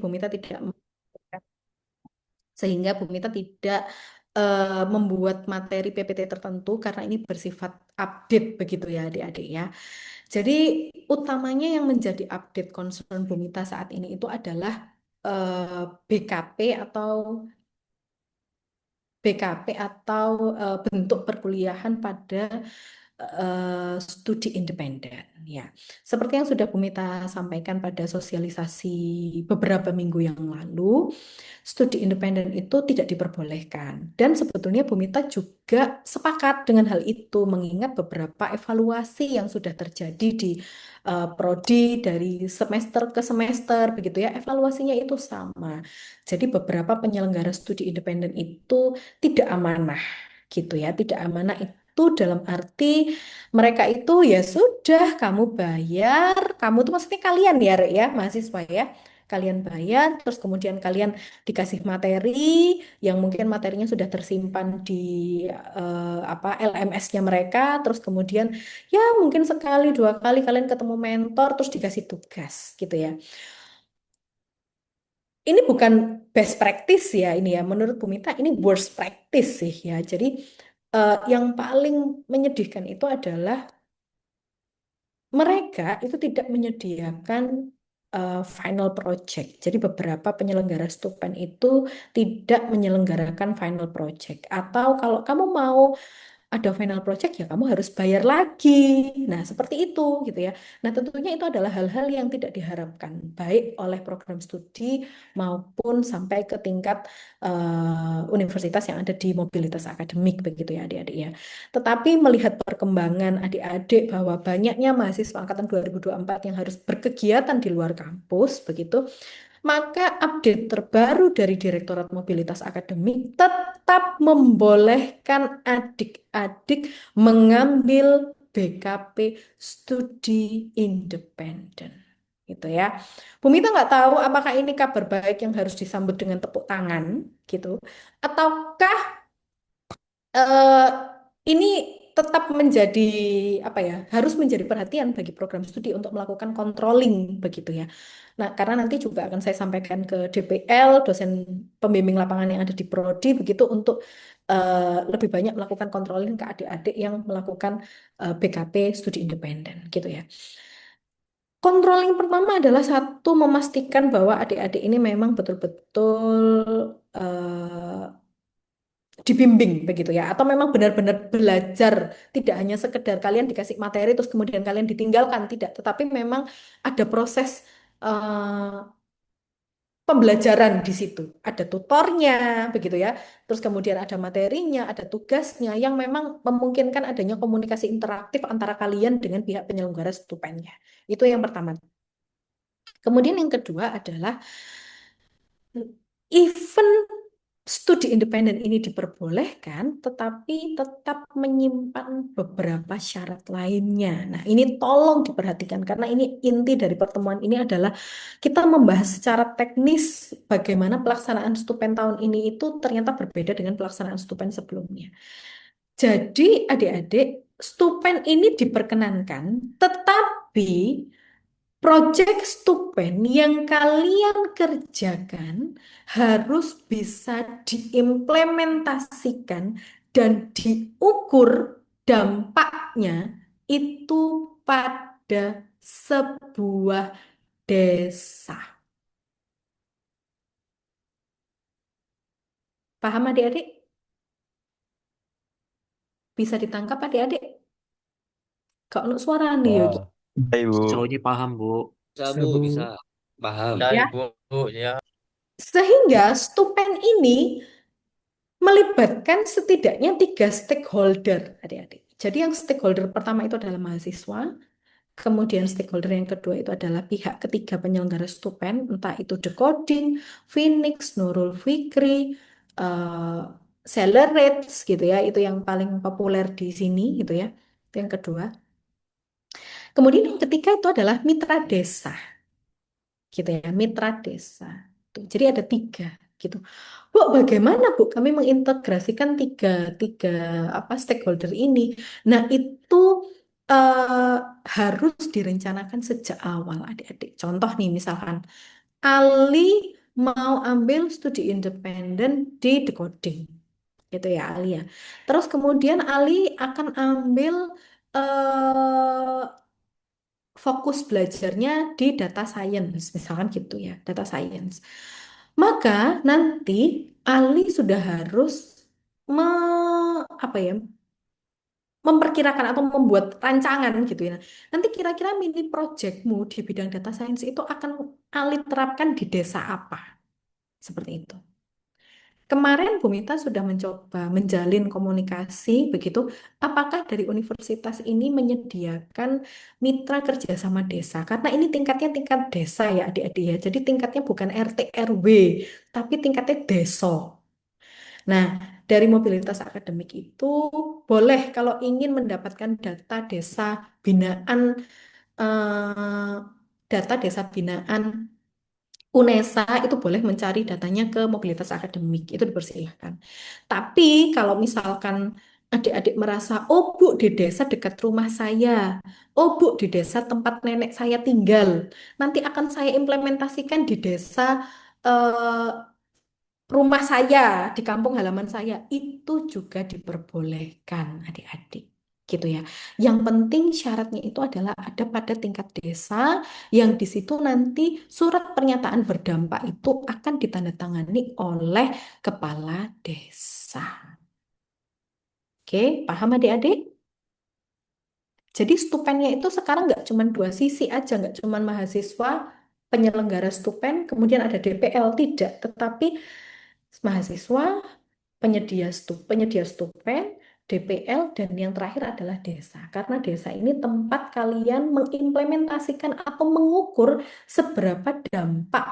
Bumita tidak sehingga Bumita tidak membuat materi PPT tertentu karena ini bersifat update begitu ya adik-adik ya. Jadi utamanya yang menjadi update concern Bumita saat ini itu adalah BKP atau bentuk perkuliahan pada studi independen ya. Seperti yang sudah Bumita sampaikan pada sosialisasi beberapa minggu yang lalu, studi independen itu tidak diperbolehkan. Dan sebetulnya Bumita juga sepakat dengan hal itu, mengingat beberapa evaluasi yang sudah terjadi di prodi dari semester ke semester, begitu ya, evaluasinya itu sama. Jadi beberapa penyelenggara studi independen itu tidak amanah, gitu ya, tidak amanah itu dalam arti mereka itu ya sudah kamu bayar, kamu tuh maksudnya kalian ya, Rek, ya, mahasiswa ya. Kalian bayar, terus kemudian kalian dikasih materi yang mungkin materinya sudah tersimpan di LMS-nya mereka, terus kemudian ya mungkin sekali dua kali kalian ketemu mentor, terus dikasih tugas gitu ya. Ini bukan best practice ya ini ya, menurut Bumita ini worst practice sih ya. Jadi yang paling menyedihkan itu adalah mereka itu tidak menyediakan final project. Jadi beberapa penyelenggara Stupen itu tidak menyelenggarakan final project. Atau kalau kamu mau ada final project ya kamu harus bayar lagi. Nah, seperti itu gitu ya. Nah, tentunya itu adalah hal-hal yang tidak diharapkan baik oleh program studi maupun sampai ke tingkat universitas yang ada di mobilitas akademik begitu ya adik-adik ya. Tetapi melihat perkembangan adik-adik bahwa banyaknya mahasiswa angkatan 2024 yang harus berkegiatan di luar kampus begitu, maka update terbaru dari Direktorat Mobilitas Akademik tetap membolehkan adik-adik mengambil BKP studi independen. Gitu ya. Bumita nggak tahu apakah ini kabar baik yang harus disambut dengan tepuk tangan gitu, ataukah eh, ini tetap menjadi apa ya, harus menjadi perhatian bagi program studi untuk melakukan controlling begitu ya. Nah, karena nanti juga akan saya sampaikan ke DPL, dosen pembimbing lapangan yang ada di Prodi begitu untuk lebih banyak melakukan controlling ke adik-adik yang melakukan BKP studi independen gitu ya. Controlling pertama adalah satu memastikan bahwa adik-adik ini memang betul-betul dibimbing begitu ya, atau memang benar-benar belajar, tidak hanya sekedar kalian dikasih materi terus kemudian kalian ditinggalkan, tidak, tetapi memang ada proses eh, pembelajaran di situ, ada tutornya begitu ya, terus kemudian ada materinya, ada tugasnya yang memang memungkinkan adanya komunikasi interaktif antara kalian dengan pihak penyelenggara stupennya. Itu yang pertama. Kemudian yang kedua adalah event studi independen ini diperbolehkan, tetapi tetap menyimpan beberapa syarat lainnya. Nah, ini tolong diperhatikan karena ini inti dari pertemuan ini adalah kita membahas secara teknis bagaimana pelaksanaan Stupen tahun ini itu ternyata berbeda dengan pelaksanaan Stupen sebelumnya. Jadi, adik-adik, Stupen ini diperkenankan, tetapi proyek stupen yang kalian kerjakan harus bisa diimplementasikan dan diukur dampaknya itu pada sebuah desa. Paham adik-adik? Bisa ditangkap adik-adik? Kok untuk suara nih Ya, Yogi? ya, Sejauh Ibu. ini paham, Bu. Bisa Bisa, Bu, Bu. bisa. Paham. Ya Ya, Ibu, ya. sehingga stupen ini melibatkan setidaknya tiga stakeholder, adik-adik. Jadi yang stakeholder pertama itu adalah mahasiswa, kemudian stakeholder yang kedua itu adalah pihak ketiga penyelenggara stupen, entah itu Decoding, Phoenix, Nurul Fikri, eh Accelerates gitu ya, itu yang paling populer di sini gitu ya. Itu yang kedua. Kemudian yang ketiga itu adalah mitra desa gitu ya, mitra desa. Tuh, jadi ada tiga gitu. Bu, bagaimana Bu kami mengintegrasikan tiga tiga stakeholder ini? Nah, itu harus direncanakan sejak awal, adik-adik. Contoh nih, misalkan Ali mau ambil studi independen di decoding, gitu ya Ali ya. Terus kemudian Ali akan ambil eh, fokus belajarnya di data science, misalkan gitu ya, data science. Maka nanti Ali sudah harus me, apa ya, memperkirakan atau membuat rancangan gitu ya. Nanti kira-kira mini projectmu di bidang data science itu akan Ali terapkan di desa apa? Seperti itu. Kemarin Bu Mita sudah mencoba menjalin komunikasi begitu. Apakah dari universitas ini menyediakan mitra kerjasama desa? Karena ini tingkatnya tingkat desa ya adik-adik ya. Jadi tingkatnya bukan RT RW, tapi tingkatnya desa. Nah, dari mobilitas akademik itu boleh kalau ingin mendapatkan eh, data desa binaan UNESA itu boleh mencari datanya ke mobilitas akademik, itu dipersilahkan. Tapi kalau misalkan adik-adik merasa, oh Bu, di desa dekat rumah saya, oh Bu, di desa tempat nenek saya tinggal, nanti akan saya implementasikan di desa eh, rumah saya, di kampung halaman saya, itu juga diperbolehkan adik-adik. Gitu ya. Yang penting syaratnya itu adalah ada pada tingkat desa yang di situ nanti surat pernyataan berdampak itu akan ditandatangani oleh kepala desa. Oke, paham adik-adik? Jadi stupennya itu sekarang nggak cuma dua sisi aja, nggak cuma mahasiswa penyelenggara stupen, kemudian ada DPL, tidak. Tetapi mahasiswa penyedia stupen, DPL, dan yang terakhir adalah desa. Karena desa ini tempat kalian mengimplementasikan atau mengukur seberapa dampak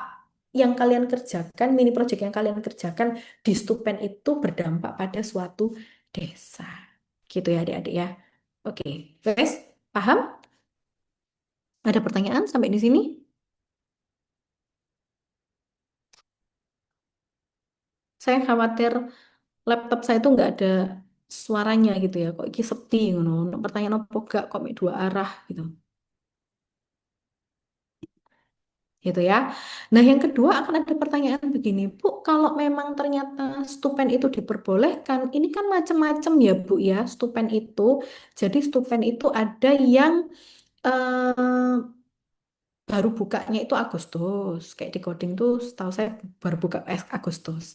yang kalian kerjakan, mini project yang kalian kerjakan di stupen itu berdampak pada suatu desa. Gitu ya adik-adik ya. Oke, guys, paham? Ada pertanyaan sampai di sini? Saya khawatir laptop saya itu nggak ada suaranya gitu ya. Kok iki sepi ngono. Pertanyaan apa gak kok mek dua arah gitu. Gitu ya. Nah, yang kedua akan ada pertanyaan begini, Bu, kalau memang ternyata stupen itu diperbolehkan, ini kan macam-macam ya, Bu ya, stupen itu. Jadi stupen itu ada yang eh, baru bukanya itu Agustus. Kayak di coding tuh setahu saya baru buka Agustus.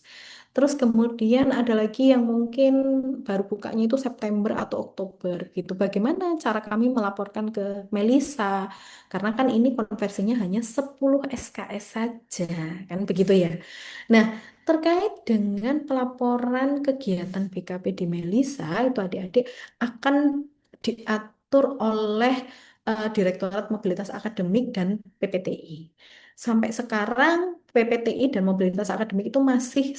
Terus kemudian ada lagi yang mungkin baru bukanya itu September atau Oktober gitu. Bagaimana cara kami melaporkan ke Melisa? Karena kan ini konversinya hanya 10 SKS saja, kan begitu ya. Nah, terkait dengan pelaporan kegiatan BKP di Melisa, itu adik-adik akan diatur oleh Direktorat Mobilitas Akademik dan PPTI. Sampai sekarang PPTI dan Mobilitas Akademik itu masih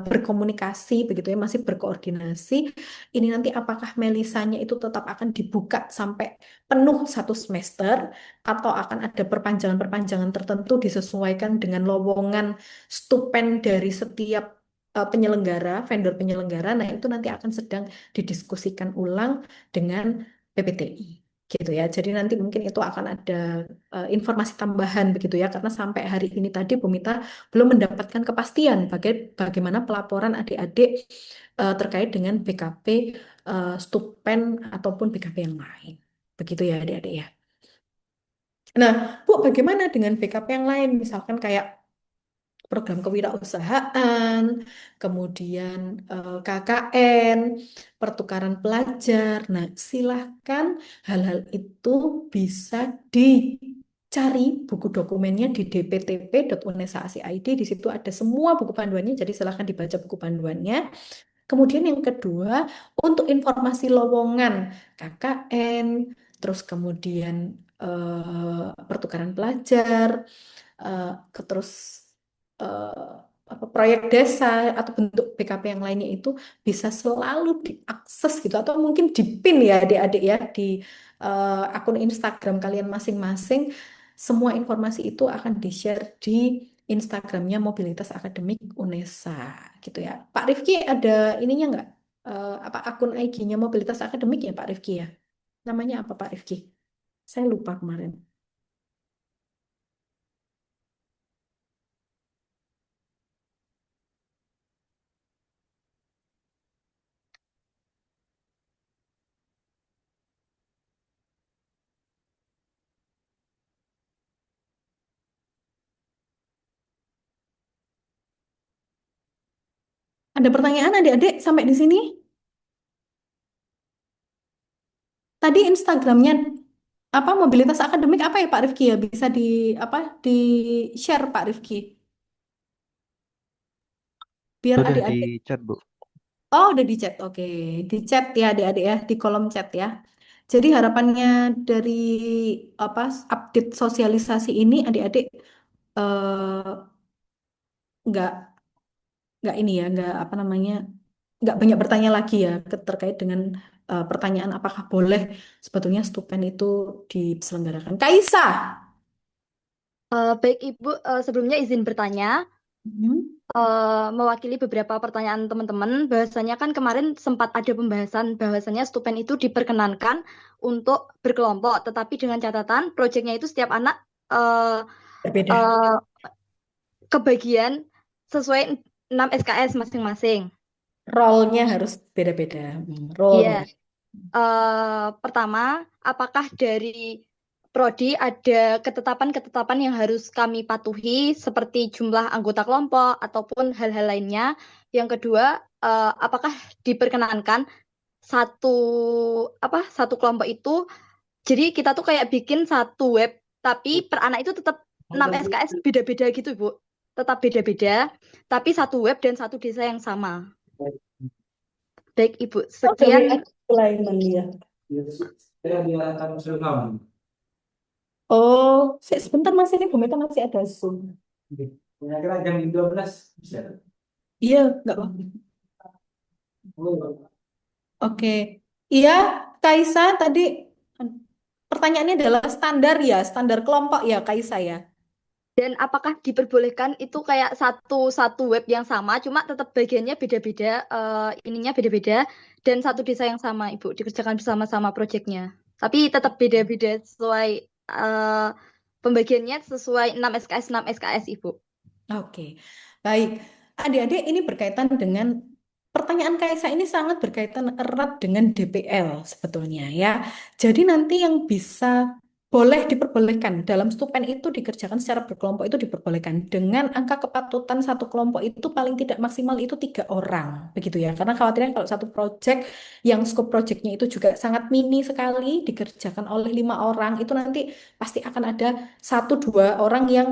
berkomunikasi begitu ya, masih berkoordinasi. Ini nanti apakah Melisanya itu tetap akan dibuka sampai penuh satu semester atau akan ada perpanjangan-perpanjangan tertentu disesuaikan dengan lowongan stupen dari setiap penyelenggara, vendor penyelenggara. Nah, itu nanti akan sedang didiskusikan ulang dengan PPTI gitu ya. Jadi nanti mungkin itu akan ada informasi tambahan begitu ya, karena sampai hari ini tadi Bu Mita belum mendapatkan kepastian bagaimana pelaporan adik-adik terkait dengan BKP Stupen ataupun BKP yang lain. Begitu ya adik-adik ya. Nah, Bu, bagaimana dengan BKP yang lain? Misalkan kayak program kewirausahaan, kemudian KKN, pertukaran pelajar. Nah, silahkan hal-hal itu bisa dicari buku dokumennya di dptp.unesa.ac.id. Di situ ada semua buku panduannya, jadi silahkan dibaca buku panduannya. Kemudian yang kedua, untuk informasi lowongan KKN, terus kemudian pertukaran pelajar, terus eh, apa, proyek desa atau bentuk BKP yang lainnya itu bisa selalu diakses gitu atau mungkin dipin ya adik-adik ya di akun Instagram kalian masing-masing. Semua informasi itu akan di-share di Instagramnya Mobilitas Akademik UNESA gitu ya. Pak Rifki ada ininya nggak? Apa akun IG-nya Mobilitas Akademik ya Pak Rifki ya? Namanya apa Pak Rifki? Saya lupa kemarin. Ada pertanyaan adik-adik sampai di sini? Tadi Instagramnya apa mobilitas akademik apa ya Pak Rifki ya? Bisa di apa di share Pak Rifki biar Sudah di adik-adik. chat, Bu. Oh, udah di chat. Oke, di chat ya adik-adik ya, di kolom chat ya. Jadi harapannya dari apa update sosialisasi ini adik-adik nggak ini ya, nggak apa namanya, nggak banyak bertanya lagi ya terkait dengan pertanyaan apakah boleh sebetulnya stupen itu diselenggarakan. Kaisa. Baik Ibu, sebelumnya izin bertanya, Hmm. mewakili beberapa pertanyaan teman-teman, bahwasanya kan kemarin sempat ada pembahasan bahwasanya stupen itu diperkenankan untuk berkelompok, tetapi dengan catatan proyeknya itu setiap anak eh, Berbeda. eh, kebagian sesuai 6 SKS masing-masing. Role-nya harus beda-beda. Iya. Role-nya. Pertama, apakah dari Prodi ada ketetapan-ketetapan yang harus kami patuhi seperti jumlah anggota kelompok ataupun hal-hal lainnya? Yang kedua, apakah diperkenankan satu satu kelompok itu jadi kita tuh kayak bikin satu web tapi per anak itu tetap 6 SKS beda-beda gitu, Bu. Tetap beda-beda, tapi satu web dan satu desa yang sama. Baik, Ibu. Oh, dari Sekian. lain ya. Oh, sebentar Mas ini Bu Meta masih ada Zoom. Kira-kira jam 12 bisa. Iya, nggak apa-apa. Oke. Iya, Kaisa tadi pertanyaannya adalah standar ya, standar kelompok ya Kaisa ya. Dan apakah diperbolehkan itu kayak satu satu web yang sama, cuma tetap bagiannya beda-beda, ininya beda-beda, dan satu desa yang sama, Ibu, dikerjakan bersama-sama proyeknya. Tapi tetap beda-beda sesuai pembagiannya sesuai 6 SKS 6 SKS, Ibu. Oke, baik. Adik-adik ini berkaitan dengan pertanyaan Kaisa ini sangat berkaitan erat dengan DPL sebetulnya ya. Jadi nanti yang bisa boleh diperbolehkan dalam stupen itu dikerjakan secara berkelompok itu diperbolehkan dengan angka kepatutan satu kelompok itu paling tidak maksimal itu 3 orang begitu ya. Karena khawatirnya kalau satu project yang scope projectnya itu juga sangat mini sekali dikerjakan oleh 5 orang itu nanti pasti akan ada 1 2 orang yang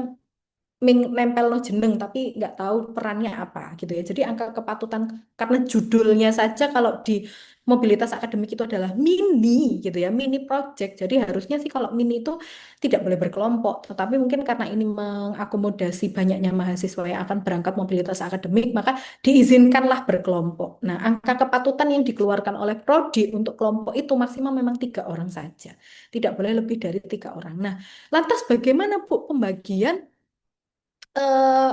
nempel no jeneng tapi nggak tahu perannya apa gitu ya. Jadi angka kepatutan karena judulnya saja kalau di mobilitas akademik itu adalah mini gitu ya, mini project. Jadi harusnya sih kalau mini itu tidak boleh berkelompok. Tetapi mungkin karena ini mengakomodasi banyaknya mahasiswa yang akan berangkat mobilitas akademik, maka diizinkanlah berkelompok. Nah, angka kepatutan yang dikeluarkan oleh prodi untuk kelompok itu maksimal memang 3 orang saja. Tidak boleh lebih dari 3 orang. Nah, lantas bagaimana Bu pembagian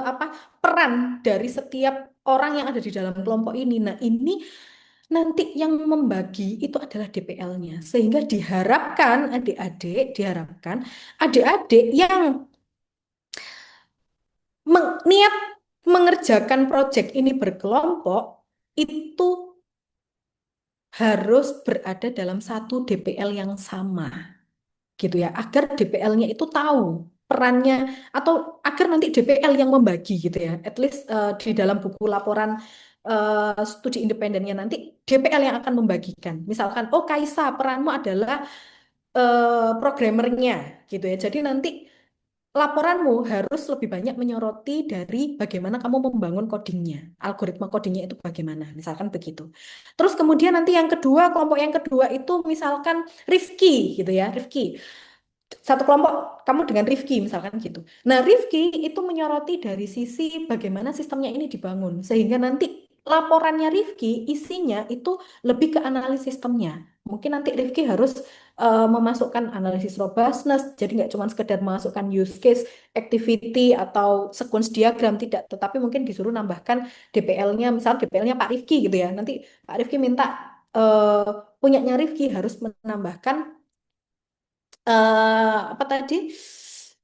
apa peran dari setiap orang yang ada di dalam kelompok ini. Nah, ini nanti yang membagi itu adalah DPL-nya. Sehingga diharapkan adik-adik yang niat mengerjakan proyek ini berkelompok itu harus berada dalam satu DPL yang sama. Gitu ya, agar DPL-nya itu tahu perannya atau agar nanti DPL yang membagi gitu ya. At least di dalam buku laporan studi independennya nanti DPL yang akan membagikan. Misalkan, oh Kaisa peranmu adalah programmernya gitu ya. Jadi nanti laporanmu harus lebih banyak menyoroti dari bagaimana kamu membangun codingnya, algoritma codingnya itu bagaimana, misalkan begitu. Terus kemudian nanti yang kedua, kelompok yang kedua itu misalkan Rifki gitu ya, Rifki satu kelompok kamu dengan Rifki misalkan gitu. Nah, Rifki itu menyoroti dari sisi bagaimana sistemnya ini dibangun sehingga nanti laporannya Rifki isinya itu lebih ke analisis sistemnya. Mungkin nanti Rifki harus memasukkan analisis robustness, jadi nggak cuma sekedar memasukkan use case, activity atau sequence diagram tidak, tetapi mungkin disuruh nambahkan DPL-nya, misal DPL-nya Pak Rifki gitu ya. Nanti Pak Rifki minta eh, punyanya Rifki harus menambahkan apa tadi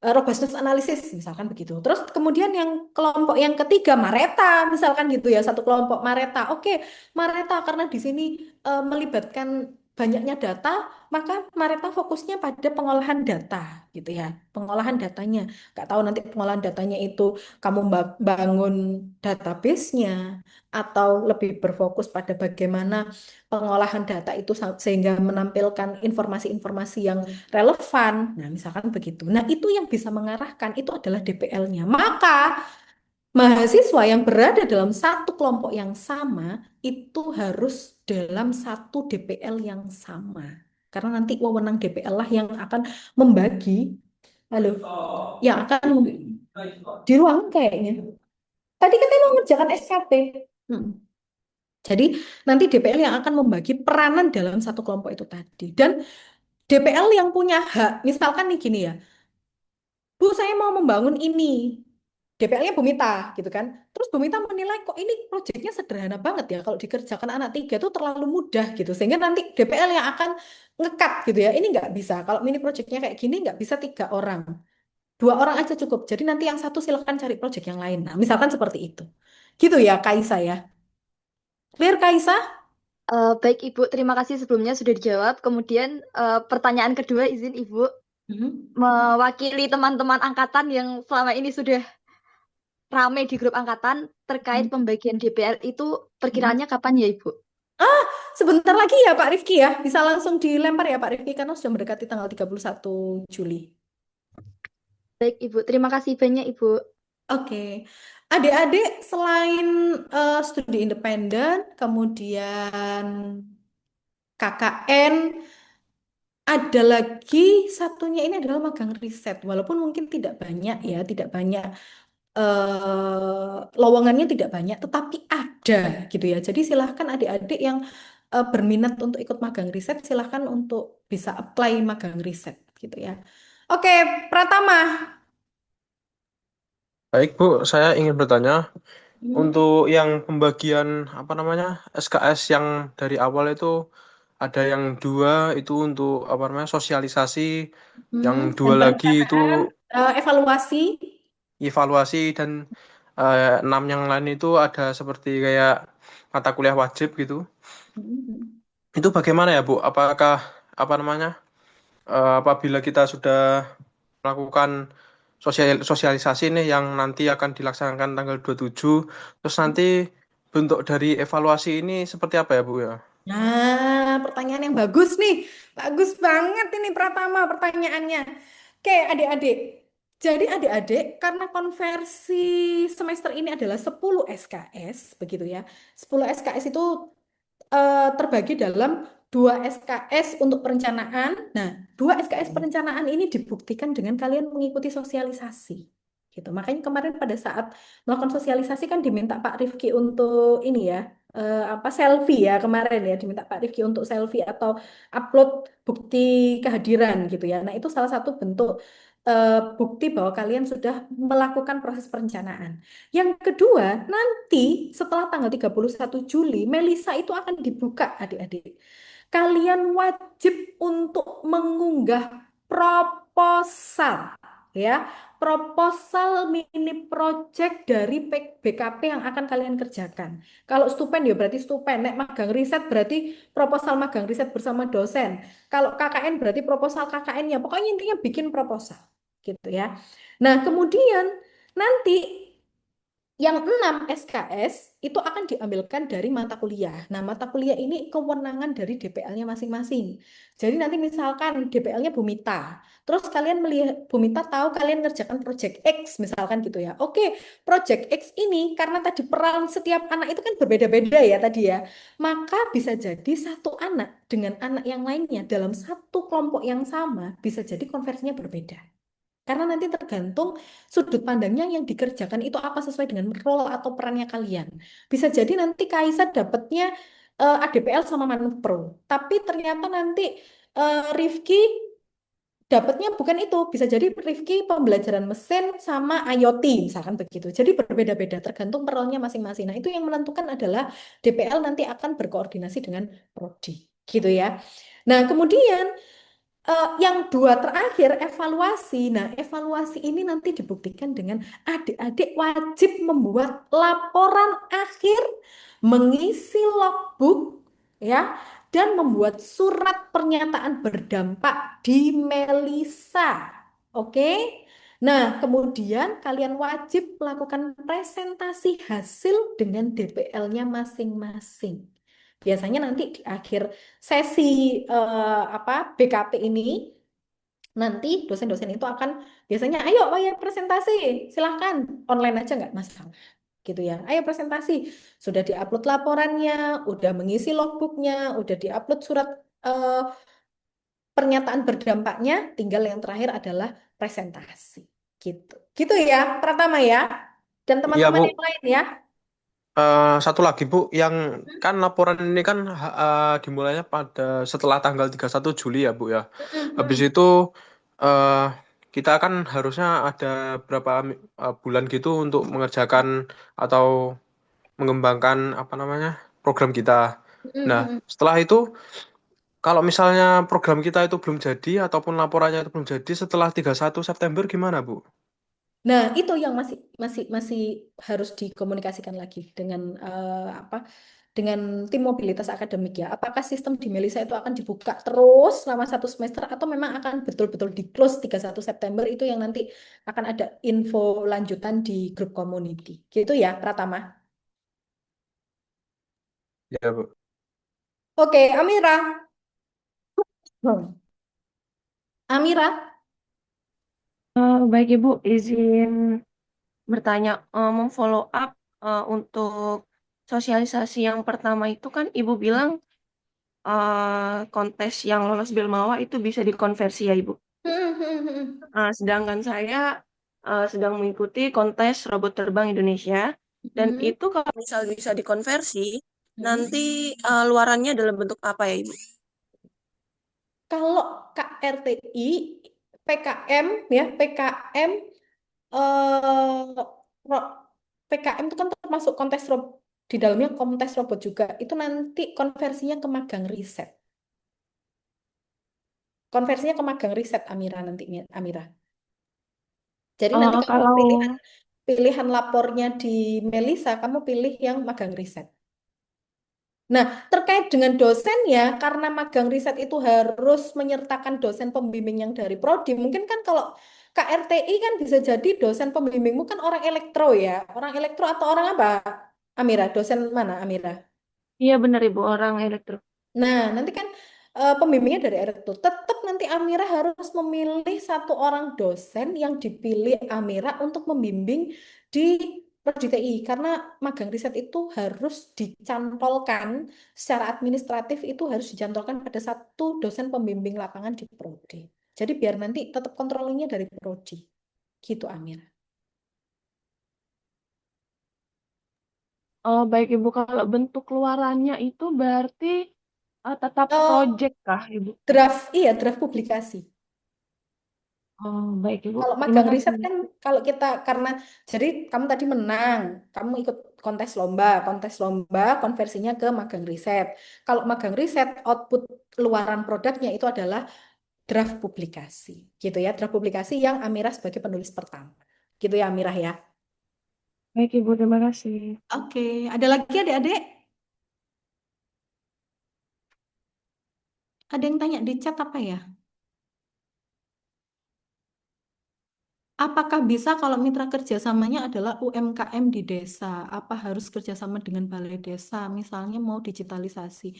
robustness analysis misalkan begitu. Terus kemudian yang kelompok yang ketiga Mareta misalkan gitu ya satu kelompok Mareta. Oke, Mareta karena di sini melibatkan banyaknya data, maka mereka fokusnya pada pengolahan data gitu ya. Pengolahan datanya. Nggak tahu nanti pengolahan datanya itu kamu bangun database-nya atau lebih berfokus pada bagaimana pengolahan data itu sehingga menampilkan informasi-informasi yang relevan. Nah, misalkan begitu. Nah, itu yang bisa mengarahkan itu adalah DPL-nya. Maka mahasiswa yang berada dalam satu kelompok yang sama itu harus dalam satu DPL yang sama. Karena nanti wewenang DPL lah yang akan membagi, halo, yang akan di ruang kayaknya. Tadi katanya mau ngerjakan SKP. Hmm. Jadi nanti DPL yang akan membagi peranan dalam satu kelompok itu tadi. Dan DPL yang punya hak, misalkan nih gini ya, Bu, saya mau membangun ini. DPL-nya Bumita, gitu kan. Terus Bumita menilai kok ini proyeknya sederhana banget ya. Kalau dikerjakan anak tiga itu terlalu mudah gitu. Sehingga nanti DPL yang akan ngekat gitu ya. Ini nggak bisa. Kalau mini proyeknya kayak gini nggak bisa 3 orang. 2 orang aja cukup. Jadi nanti yang satu silahkan cari proyek yang lain. Nah, misalkan seperti itu. Gitu ya, Kaisa ya. Clear, Kaisa? Baik Ibu, terima kasih sebelumnya sudah dijawab. Kemudian pertanyaan kedua izin Ibu Mhm. mewakili teman-teman angkatan yang selama ini sudah ramai di grup angkatan terkait Mhm. pembagian DPL itu Mhm. perkiraannya kapan ya Ibu? Sebentar lagi ya Pak Rifki ya. Bisa langsung dilempar ya Pak Rifki karena sudah mendekati tanggal 31 Juli. Baik Ibu, terima kasih banyak Ibu. Oke, adik-adik selain studi independen, kemudian KKN, ada lagi satunya ini adalah magang riset. Walaupun mungkin tidak banyak ya, tidak banyak lowongannya tidak banyak, tetapi ada gitu ya. Jadi silahkan adik-adik yang berminat untuk ikut magang riset, silahkan untuk bisa apply magang riset gitu ya. Oke, Pratama. Baik, Bu, saya ingin bertanya Hmm, untuk yang pembagian apa namanya SKS yang dari awal itu ada yang dua itu untuk apa namanya sosialisasi, yang dua dan lagi itu perencanaan, evaluasi. evaluasi dan enam yang lain itu ada seperti kayak mata kuliah wajib gitu. Hmm. Itu bagaimana ya, Bu? Apakah apa namanya apabila kita sudah melakukan sosialisasi nih yang nanti akan dilaksanakan tanggal 27, terus nanti bentuk dari evaluasi ini seperti apa ya, Bu ya? Nah, pertanyaan yang bagus nih. Bagus banget ini Pratama pertanyaannya. Oke, adik-adik. Jadi adik-adik, karena konversi semester ini adalah 10 SKS, begitu ya. 10 SKS itu terbagi dalam 2 SKS untuk perencanaan. Nah, 2 SKS perencanaan ini dibuktikan dengan kalian mengikuti sosialisasi. Gitu. Makanya kemarin pada saat melakukan sosialisasi kan diminta Pak Rifki untuk ini ya, apa selfie ya kemarin ya, diminta Pak Rifki untuk selfie atau upload bukti kehadiran gitu ya. Nah, itu salah satu bentuk bukti bahwa kalian sudah melakukan proses perencanaan. Yang kedua, nanti setelah tanggal 31 Juli, Melisa itu akan dibuka adik-adik. Kalian wajib untuk mengunggah proposal ya, proposal mini project dari BKP yang akan kalian kerjakan. Kalau stupen ya berarti stupen, nek magang riset berarti proposal magang riset bersama dosen. Kalau KKN berarti proposal KKN-nya. Pokoknya intinya bikin proposal gitu ya. Nah, kemudian nanti yang 6 SKS itu akan diambilkan dari mata kuliah. Nah, mata kuliah ini kewenangan dari DPL-nya masing-masing. Jadi nanti misalkan DPL-nya Bumita, terus kalian melihat Bumita tahu kalian ngerjakan project X misalkan gitu ya. Oke, project X ini karena tadi peran setiap anak itu kan berbeda-beda ya tadi ya. Maka bisa jadi satu anak dengan anak yang lainnya dalam satu kelompok yang sama bisa jadi konversinya berbeda. Karena nanti tergantung sudut pandangnya yang dikerjakan itu apa sesuai dengan role atau perannya kalian. Bisa jadi nanti Kaisa dapatnya ADPL sama Manupro. Tapi ternyata nanti Rifki dapatnya bukan itu. Bisa jadi Rifki pembelajaran mesin sama IoT misalkan begitu. Jadi berbeda-beda tergantung perannya masing-masing. Nah itu yang menentukan adalah DPL nanti akan berkoordinasi dengan Prodi. Gitu ya. Nah kemudian yang dua terakhir evaluasi. Nah, evaluasi ini nanti dibuktikan dengan adik-adik wajib membuat laporan akhir, mengisi logbook, ya, dan membuat surat pernyataan berdampak di Melisa. Oke? Nah, kemudian kalian wajib melakukan presentasi hasil dengan DPL-nya masing-masing. Biasanya nanti di akhir sesi BKP ini nanti dosen-dosen itu akan biasanya ayo presentasi, silahkan online aja nggak masalah gitu ya. Ayo presentasi, sudah diupload laporannya, udah mengisi logbooknya, udah diupload surat eh, pernyataan berdampaknya, tinggal yang terakhir adalah presentasi gitu. Gitu ya, Pratama ya, dan Iya teman-teman Bu. yang lain ya. Satu lagi Bu, yang kan laporan ini kan dimulainya pada setelah tanggal 31 Juli ya Bu ya. Habis Mhm. itu eh, kita kan harusnya ada berapa bulan gitu untuk mengerjakan atau mengembangkan apa namanya program kita. Nah, Mhm. setelah itu kalau misalnya program kita itu belum jadi ataupun laporannya itu belum jadi setelah 31 September gimana Bu? Nah, itu yang masih masih masih harus dikomunikasikan lagi dengan dengan tim mobilitas akademik ya. Apakah sistem di Melisa itu akan dibuka terus selama 1 semester atau memang akan betul-betul di close 31 September itu yang nanti akan ada info lanjutan di grup community. Gitu ya, Pratama. Ya Bu. Oke, Amira. Amira. Baik Ibu, izin bertanya, memfollow up untuk sosialisasi yang pertama itu kan Ibu bilang kontes yang lolos Belmawa itu bisa dikonversi ya Ibu. Sedangkan saya sedang mengikuti kontes robot terbang Indonesia dan itu kalau misal bisa dikonversi, nanti luarannya dalam bentuk apa ya Ibu? Kalau KRTI, PKM ya, PKM ro- PKM itu kan termasuk kontes di dalamnya kontes robot juga. Itu nanti konversinya ke magang riset. Konversinya ke magang riset Amira nanti Amira. Jadi nanti kalau Kalau pilihan pilihan lapornya di Melisa, kamu pilih yang magang riset. Nah, terkait dengan dosen ya, karena magang riset itu harus menyertakan dosen pembimbing yang dari prodi. Mungkin kan kalau KRTI kan bisa jadi dosen pembimbingmu kan orang elektro ya. Orang elektro atau orang apa? Amira, dosen mana Amira? iya benar Ibu, orang elektro. Nah, nanti kan pembimbingnya dari elektro. Tetap nanti Amira harus memilih satu orang dosen yang dipilih Amira untuk membimbing di Prodi TI. Karena magang riset itu harus dicantolkan secara administratif itu harus dicantolkan pada satu dosen pembimbing lapangan di Prodi. Jadi biar nanti tetap kontrolnya dari Prodi. Gitu Amira. Oh, baik Ibu, kalau bentuk luarannya itu berarti tetap Eh, project kah Ibu? iya draft publikasi. Oh, baik Ibu. Kalau Terima magang kasih. riset kan kalau kita karena jadi kamu tadi menang, kamu ikut kontes lomba konversinya ke magang riset. Kalau magang riset output luaran produknya itu adalah draft publikasi, gitu ya, draft publikasi yang Amira sebagai penulis pertama, gitu ya Amira ya. Baik Ibu, terima kasih. Oke, ada lagi adik-adik? Ada yang tanya di chat apa ya? Apakah bisa kalau mitra kerjasamanya adalah UMKM di desa? Apa harus kerjasama dengan balai desa? Misalnya mau digitalisasi.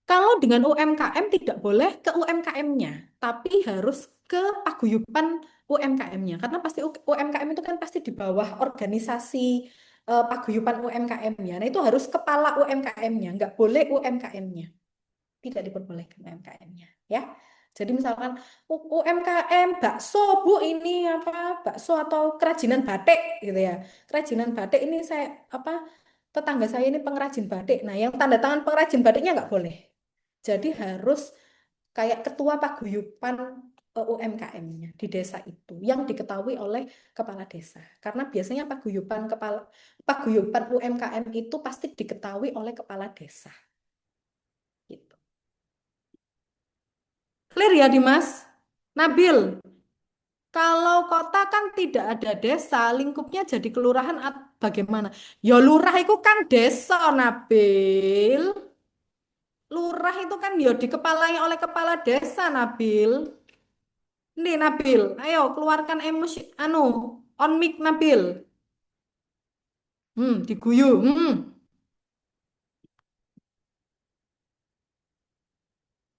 Kalau dengan UMKM tidak boleh ke UMKM-nya, tapi harus ke paguyuban UMKM-nya. Karena pasti UMKM itu kan pasti di bawah organisasi paguyuban UMKM-nya. Nah itu harus kepala UMKM-nya, nggak boleh UMKM-nya, tidak diperbolehkan UMKM-nya ya. Jadi misalkan UMKM bakso Bu ini apa bakso atau kerajinan batik gitu ya. Kerajinan batik ini saya apa tetangga saya ini pengrajin batik. Nah, yang tanda tangan pengrajin batiknya nggak boleh. Jadi harus kayak ketua paguyuban UMKM-nya di desa itu yang diketahui oleh kepala desa. Karena biasanya paguyuban UMKM itu pasti diketahui oleh kepala desa gitu. Clear ya Dimas? Nabil, kalau kota kan tidak ada desa, lingkupnya jadi kelurahan bagaimana? Ya lurah itu kan desa, Nabil. Lurah itu kan ya dikepalai oleh kepala desa, Nabil. Nih, Nabil, ayo keluarkan emosi, on mic Nabil. Diguyu.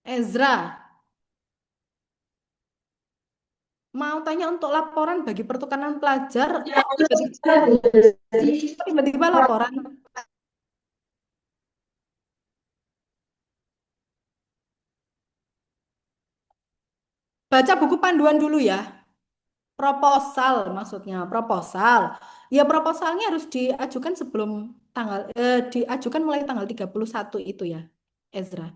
Ezra, mau tanya untuk laporan bagi pertukaran pelajar, tiba-tiba laporan. Baca buku panduan dulu ya. Proposal maksudnya, proposal. Ya proposalnya harus diajukan sebelum diajukan mulai tanggal 31 itu ya, Ezra.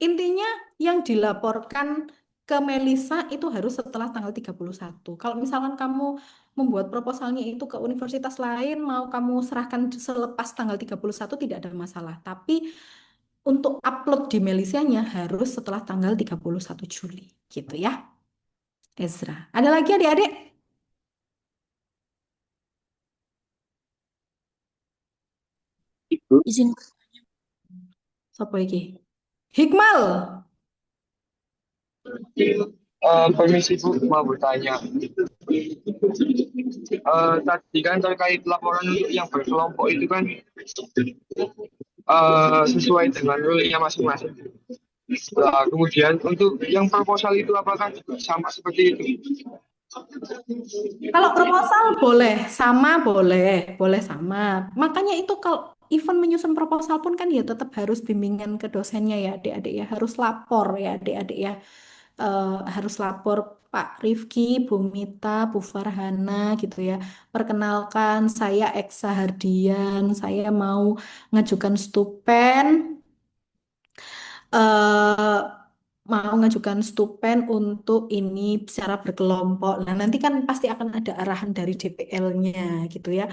Intinya yang dilaporkan ke Melisa itu harus setelah tanggal 31. Kalau misalkan kamu membuat proposalnya itu ke universitas lain, mau kamu serahkan selepas tanggal 31 tidak ada masalah. Tapi untuk upload di Melisanya harus setelah tanggal 31 Juli. Gitu ya, Ezra. Ada lagi adik-adik? Ibu, izin Sopo iki? Hikmal. Permisi Bu, mau bertanya. Tadi kan terkait laporan yang berkelompok itu kan sesuai dengan rule-nya masing-masing. Nah, kemudian untuk yang proposal itu apakah sama seperti itu? Kalau proposal boleh sama, boleh sama. Makanya itu kalau event menyusun proposal pun kan ya tetap harus bimbingan ke dosennya ya adik-adik ya, harus lapor ya adik-adik ya. Harus lapor Pak Rifki, Bu Mita, Bu Farhana gitu ya. Perkenalkan saya Eksa Hardian, saya mau ngajukan stupen eh mau ngajukan stupen untuk ini secara berkelompok. Nah, nanti kan pasti akan ada arahan dari DPL-nya gitu ya.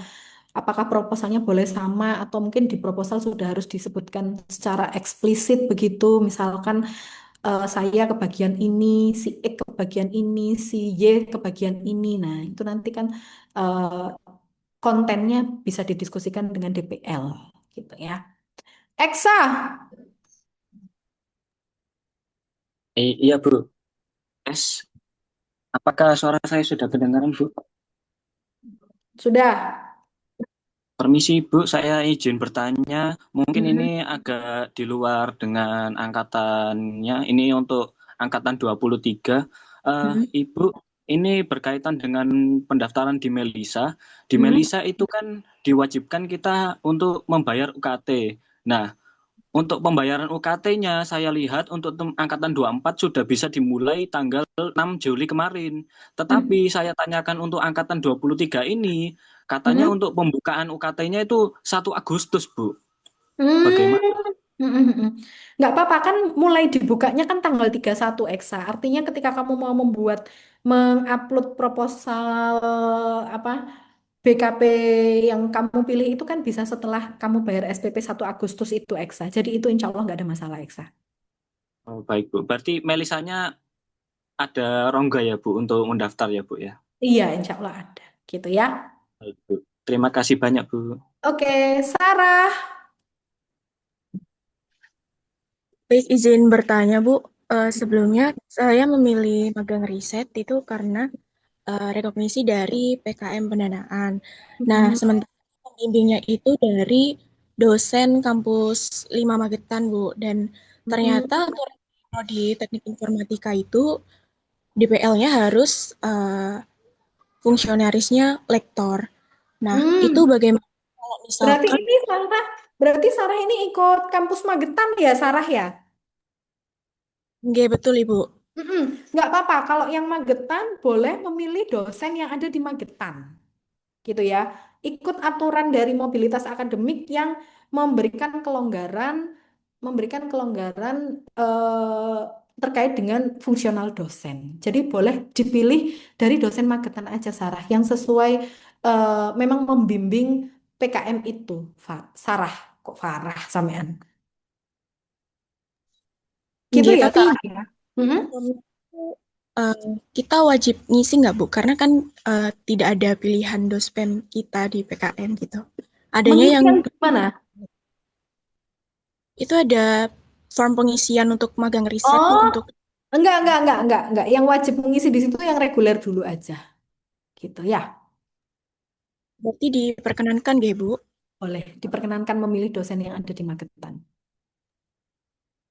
Apakah proposalnya boleh sama atau mungkin di proposal sudah harus disebutkan secara eksplisit begitu. Misalkan saya ke bagian ini, si X ke bagian ini, si Y ke bagian ini. Nah, itu nanti kan eh, kontennya bisa didiskusikan dengan DPL gitu ya. Eksa, iya Bu. S, apakah suara saya sudah kedengaran Bu? sudah. Permisi Bu, saya izin bertanya. Mungkin ini Mm-mm. agak di luar dengan angkatannya. Ini untuk angkatan 23. Mm-mm. Ibu, ini berkaitan dengan pendaftaran di Melisa. Di Mm-mm. Melisa itu kan diwajibkan kita untuk membayar UKT. Nah, untuk pembayaran UKT-nya saya lihat untuk angkatan 24 sudah bisa dimulai tanggal 6 Juli kemarin. Tetapi Mm-mm. saya tanyakan untuk angkatan 23 ini, katanya Mm-mm. untuk pembukaan UKT-nya itu 1 Agustus, Bu. Hmm, Bagaimana? nggak apa-apa kan mulai dibukanya kan tanggal 31 Eksa. Artinya ketika kamu mau mengupload proposal apa BKP yang kamu pilih itu kan bisa setelah kamu bayar SPP 1 Agustus itu Eksa. Jadi itu insya Allah nggak ada masalah Eksa. Oh, baik, Bu. Berarti Melisanya ada rongga ya, Bu, untuk mendaftar ya, Bu ya. Iya, insya Allah ada. Gitu ya. Baik, Bu. Terima kasih banyak, Bu. Oke, Sarah. Baik, izin bertanya, Bu. Sebelumnya saya memilih magang riset itu karena rekognisi dari PKM pendanaan. Nah, Mm-mm. sementara pembimbingnya itu dari dosen kampus 5 Magetan, Bu. Dan ternyata Mm-mm. untuk di teknik informatika itu DPL-nya harus fungsionarisnya lektor. Nah, itu Hmm. bagaimana kalau Berarti misalkan ini Sarah, berarti Sarah ini ikut kampus Magetan ya, Sarah ya? nggak betul, Ibu? Mm-mm. Nggak apa-apa, kalau yang Magetan boleh memilih dosen yang ada di Magetan, gitu ya. Ikut aturan dari mobilitas akademik yang memberikan kelonggaran, memberikan kelonggaran terkait dengan fungsional dosen. Jadi boleh dipilih dari dosen Magetan aja, Sarah, yang sesuai memang membimbing PKM itu, Sarah, kok Farah sampean. Gitu Nggak, ya, tapi Sarah ya. Mm-mm. suami kita wajib ngisi nggak Bu? Karena kan tidak ada pilihan dospem kita di PKM gitu. Adanya Mengisi yang yang gimana? itu ada form pengisian untuk magang riset Bu, Oh, untuk enggak. Yang wajib mengisi di situ yang reguler dulu aja. Gitu ya. berarti diperkenankan nggak Bu? Boleh diperkenankan memilih dosen yang ada di Magetan.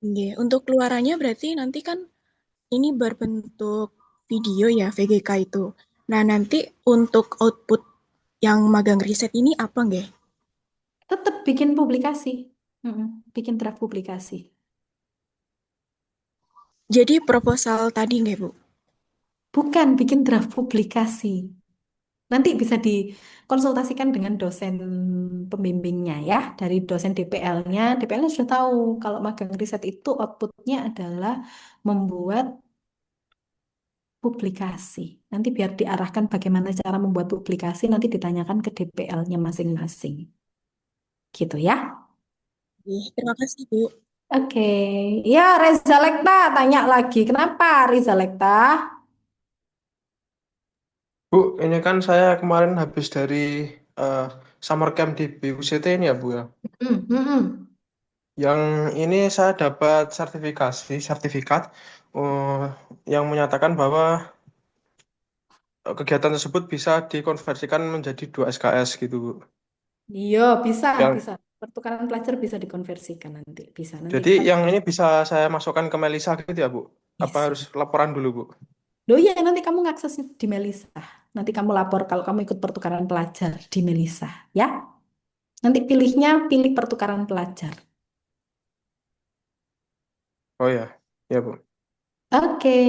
Nggih. Untuk keluarannya berarti nanti kan ini berbentuk video ya VGK itu. Nah, nanti untuk output yang magang riset ini apa nggih? Tetap bikin publikasi. Bikin draft publikasi. Jadi proposal tadi nggih Bu? Bukan bikin draft publikasi. Nanti bisa dikonsultasikan dengan dosen pembimbingnya ya, dari dosen DPL-nya. DPL-nya sudah tahu kalau magang riset itu outputnya adalah membuat publikasi. Nanti biar diarahkan bagaimana cara membuat publikasi, nanti ditanyakan ke DPL-nya masing-masing. Gitu ya. Terima kasih Bu. Oke. Ya, Reza Lekta tanya lagi. Kenapa Reza Lekta? Bu, ini kan saya kemarin habis dari eh, summer camp di BUCT ini ya Bu ya. Yang ini saya dapat sertifikat yang menyatakan bahwa kegiatan tersebut bisa dikonversikan menjadi 2 SKS gitu Bu. Iya, bisa. Yang Pertukaran pelajar bisa dikonversikan nanti. Bisa nanti jadi kita. yang ini bisa saya masukkan ke Melisa gitu ya Bu? Apa Yes. harus laporan dulu Bu? Loh iya, nanti kamu ngakses di Melisa. Nanti kamu lapor kalau kamu ikut pertukaran pelajar di Melisa, ya. Nanti pilih pertukaran pelajar. Oh ya, ya Bu. Oke.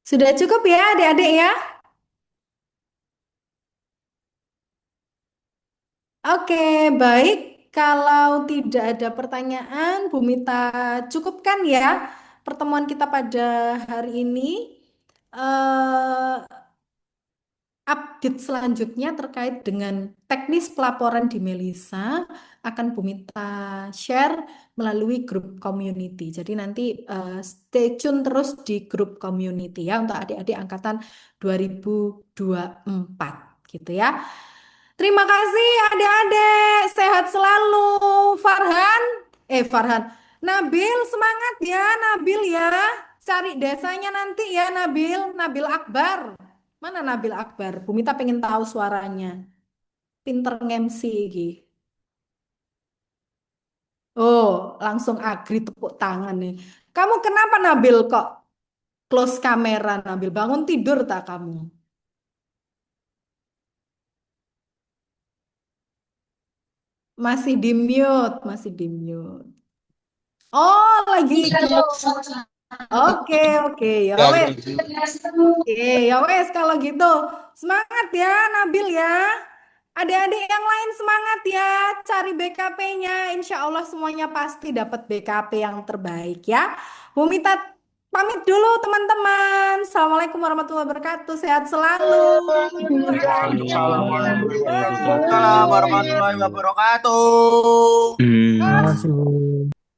Sudah cukup ya adik-adik ya? Oke, baik. Kalau tidak ada pertanyaan, Bu Mita cukupkan ya pertemuan kita pada hari ini. Eh, Update selanjutnya terkait dengan teknis pelaporan di Melisa akan Bu Mita share melalui grup community. Jadi nanti stay tune terus di grup community ya untuk adik-adik angkatan 2024 gitu ya. Terima kasih adik-adik, sehat selalu. Farhan, Farhan, Nabil semangat ya Nabil ya. Cari desanya nanti ya Nabil, Nabil Akbar. Mana Nabil Akbar? Bumita pengen tahu suaranya. Pinter nge-MC iki. Oh, langsung agri tepuk tangan nih. Kamu kenapa Nabil kok close kamera Nabil? Bangun tidur tak kamu? Masih di mute, masih di mute. Oh, lagi ikut. Oke, ya wes. Oke, ya wes kalau gitu. Semangat ya Nabil ya. Adik-adik yang lain semangat ya. Cari BKP-nya. Insya Allah semuanya pasti dapat BKP yang terbaik ya. Bu Mita pamit dulu teman-teman. Assalamualaikum warahmatullahi wabarakatuh. Sehat selalu. Waalaikumsalam warahmatullahi wabarakatuh. Terima kasih, Bu.